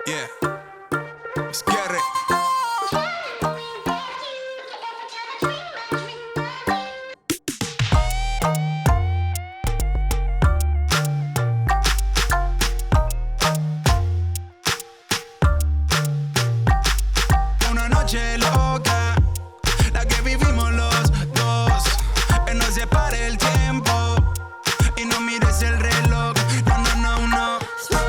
Yeah, let's get it. Una noche loca, la que vivimos los dos. Que no se pare el tiempo y no mires el reloj. No, no, no, no. Let's go,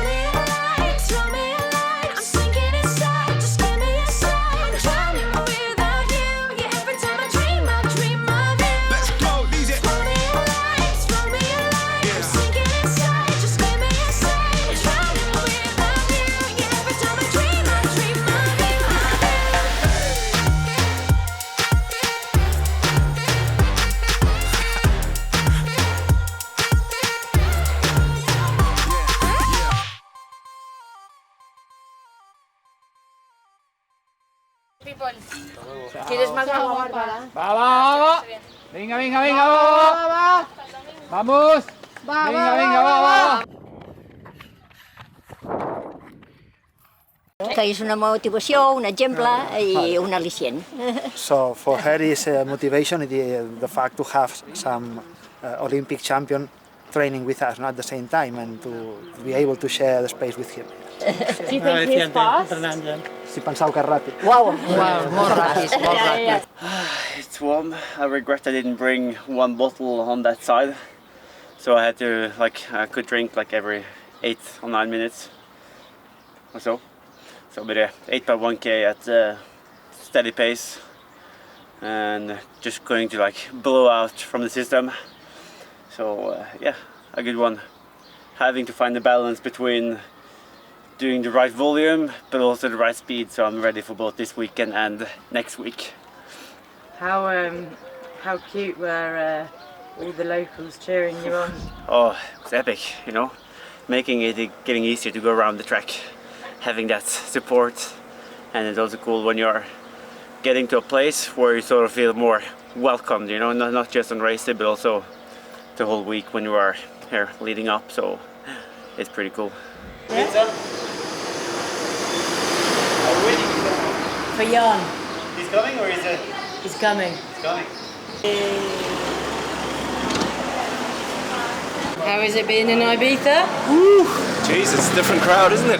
DJ. ¿Quieres más agua, Bárbara? Va. Venga, va. Vamos. Va. Que és una motivació, un exemple i un al·licient. So for her is motivation, the fact to have some Olympic champion training with us at the same time and to be able to share the space with him. Do you think he's fast? Si pensau que és ràpid. Wow, molt ràpid. It's warm. I regret I didn't bring one bottle on that side. So I had to, I could drink every 8 or 9 minutes or so. So, but 8 by 1K at steady pace and just going to blow out from the system. So yeah, a good one. Having to find the balance between doing the right volume but also the right speed, so I'm ready for both this weekend and next week. How cute were all the locals cheering you on? Oh, it was epic, making it getting easier to go around the track, having that support. And it's also cool when you're getting to a place where you sort of feel more welcomed, not just on race day but also the whole week when you are here leading up, so it's pretty cool. Pizza? For Jan. He's coming or is it? He's coming. He's coming. How is it being in Ibiza? Jeez, it's a different crowd, isn't it?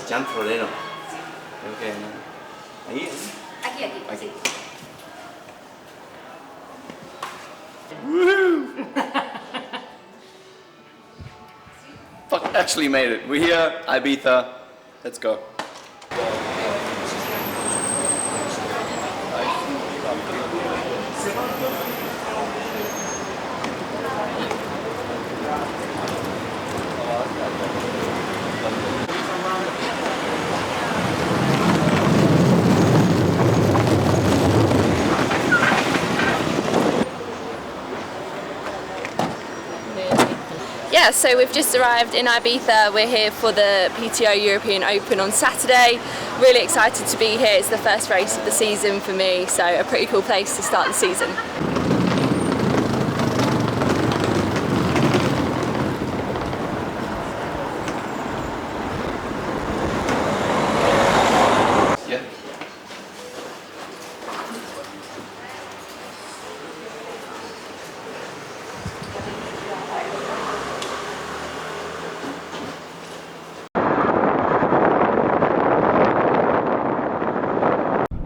Jump Frodeno. Okay. Ahí. Aquí. Fuck, actually made it. We're here, Ibiza. Let's go. Yeah, so we've just arrived in Ibiza. We're here for the PTO European Open on Saturday. Really excited to be here. It's the first race of the season for me, so a pretty cool place to start the season. Yeah.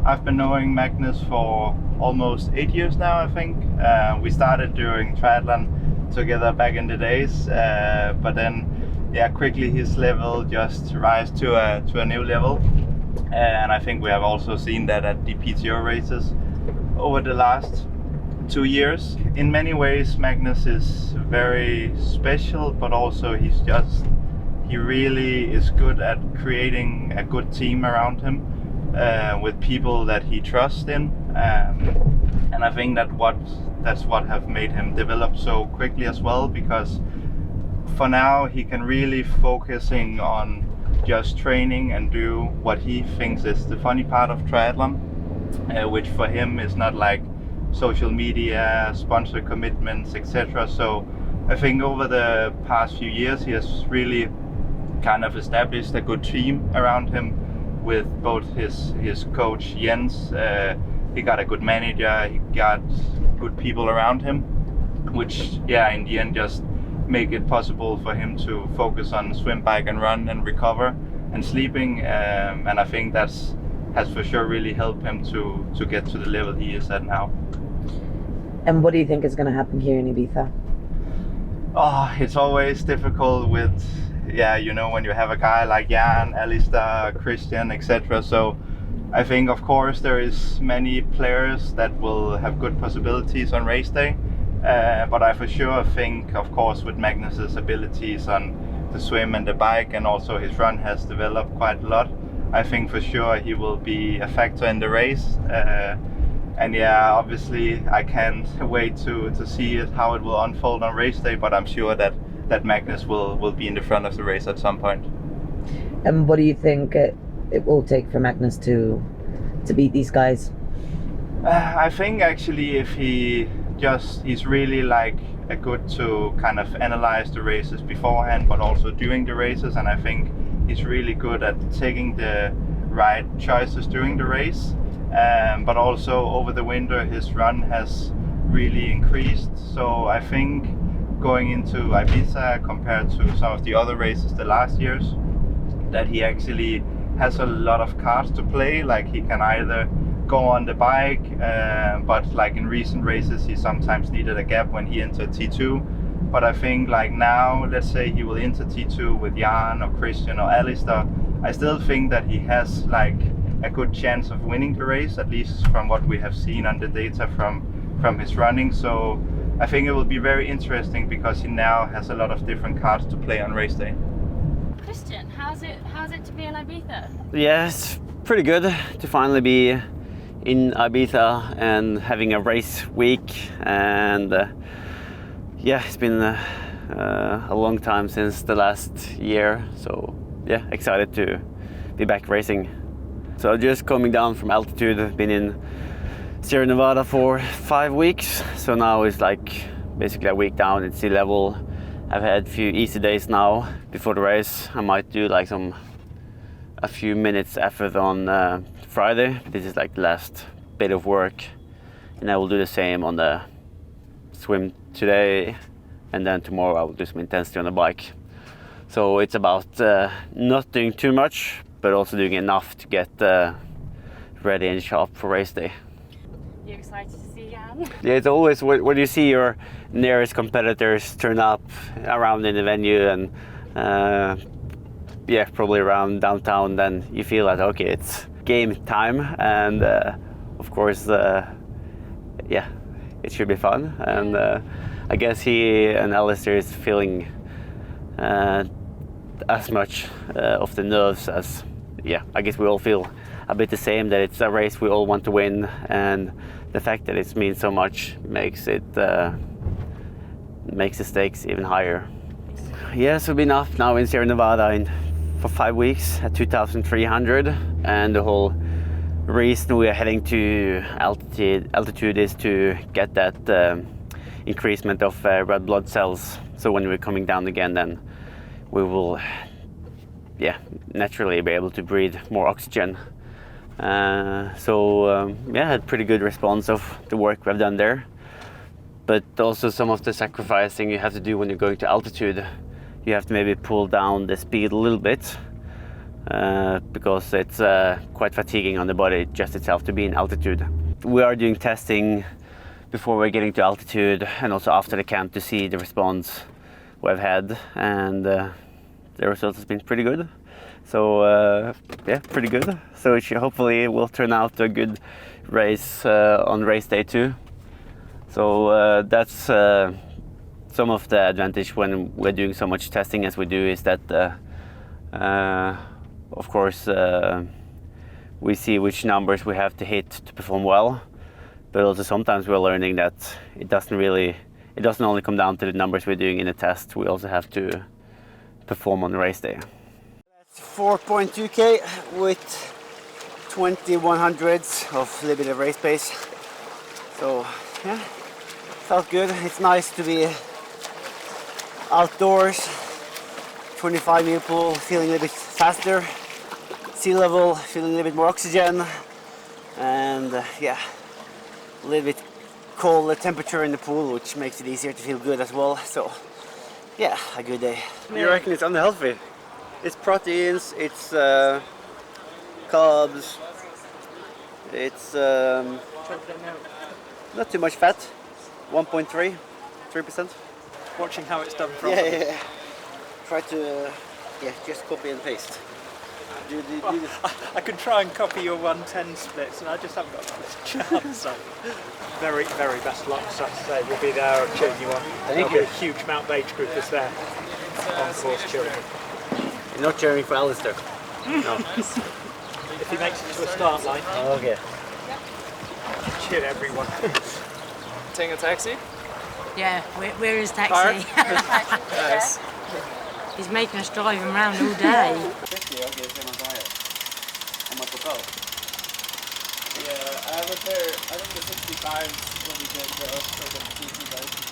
I've been knowing Magnus for almost 8 years now, I think. We started doing triathlon together back in the days, but then, quickly his level just rise to a new level. And I think we have also seen that at the PTO races over the last 2 years. In many ways, Magnus is very special, but also he really is good at creating a good team around him. With people that he trusts in, and I think that's what have made him develop so quickly as well, because for now he can really focusing on just training and do what he thinks is the funny part of triathlon, which for him is not like social media, sponsor commitments, etc. So I think over the past few years he has really kind of established a good team around him with both his coach Jens. He got a good manager, he got good people around him, which in the end just make it possible for him to focus on swim, bike and run and recover and sleeping, and I think has for sure really helped him to get to the level he is at now. And what do you think is going to happen here in Ibiza? Oh, it's always difficult with, when you have a guy like Jan, Alistair, Kristian, etc. So I think, of course, there is many players that will have good possibilities on race day. But I for sure think, of course, with Magnus's abilities on the swim and the bike, and also his run has developed quite a lot, I think for sure he will be a factor in the race. And obviously I can't wait to see how it will unfold on race day, but I'm sure that Magnus will be in the front of the race at some point. And what do you think it will take for Magnus to beat these guys? I think actually if he's really good to kind of analyze the races beforehand, but also during the races, and I think he's really good at taking the right choices during the race. But also over the winter his run has really increased, so I think going into Ibiza compared to some of the other races the last years, that he actually has a lot of cards to play. Like he can either go on the bike, but like in recent races he sometimes needed a gap when he entered T2. But I think like now, let's say he will enter T2 with Jan or Kristian or Alistair, I still think that he has like a good chance of winning the race, at least from what we have seen on the data from his running. So I think it will be very interesting because he now has a lot of different cards to play on race day. Kristian, how's it to be in Ibiza? Yeah, it's pretty good to finally be in Ibiza and having a race week, and it's been a long time since the last year, so excited to be back racing. So just coming down from altitude, I've been in Sierra Nevada for 5 weeks, so now it's like basically a week down at sea level. I've had a few easy days now before the race. I might do like a few minutes effort on Friday. This is like the last bit of work, and I will do the same on the swim today, and then tomorrow I will do some intensity on the bike. So it's about not doing too much, but also doing enough to get ready and sharp for race day. You excited to see Jan? Yeah, it's always when you see your nearest competitors turn up around in the venue, and probably around downtown, then you feel like okay, it's game time, and of course it should be fun. And I guess he and Alistair is feeling as much of the nerves as I guess we all feel a bit the same, that it's a race we all want to win, and the fact that it means so much makes the stakes even higher. So we've been up now in Sierra Nevada for 5 weeks at 2,300, and the whole reason we are heading to altitude is to get that increasement of red blood cells. So when we're coming down again, then we will naturally be able to breathe more oxygen. Had pretty good response of the work we've done there, but also some of the sacrificing you have to do when you're going to altitude. You have to maybe pull down the speed a little bit because it's quite fatiguing on the body just itself to be in altitude. We are doing testing before we're getting to altitude and also after the camp to see the response we've had, and the result has been pretty good. So pretty good. So hopefully it will turn out a good race on race day too. So that's some of the advantage when we're doing so much testing as we do, is that of course we see which numbers we have to hit to perform well, but also sometimes we're learning that it doesn't only come down to the numbers we're doing in a test. We also have to perform on race day. 4.2k with 2100s of limited race pace. So felt good. It's nice to be outdoors, 25 meter pool, feeling a little bit faster, sea level, feeling a little bit more oxygen, and yeah, a little bit colder temperature in the pool, which makes it easier to feel good as well. So yeah, a good day. You reckon it's unhealthy? It's proteins, it's carbs, it's not too much fat, 3%. Watching how it's done Yeah, properly. yeah. Try to just copy and paste. Do this. I could try and copy your 110 splits, and I just haven't got a chance. So, very, very best luck Saturday. We'll be there cheering you on. There'll be a huge amount of age groupers there on course cheering you. You're not cheering for Alistair? No. If he makes it to a start line, Okay. cheer everyone. Taking a taxi? Yeah, where is taxi? Nice. He's making us drive him around all day. 50, okay, same as I have. On my Pokal. Yeah, I have a pair, I think the 65s when we did the TT guys.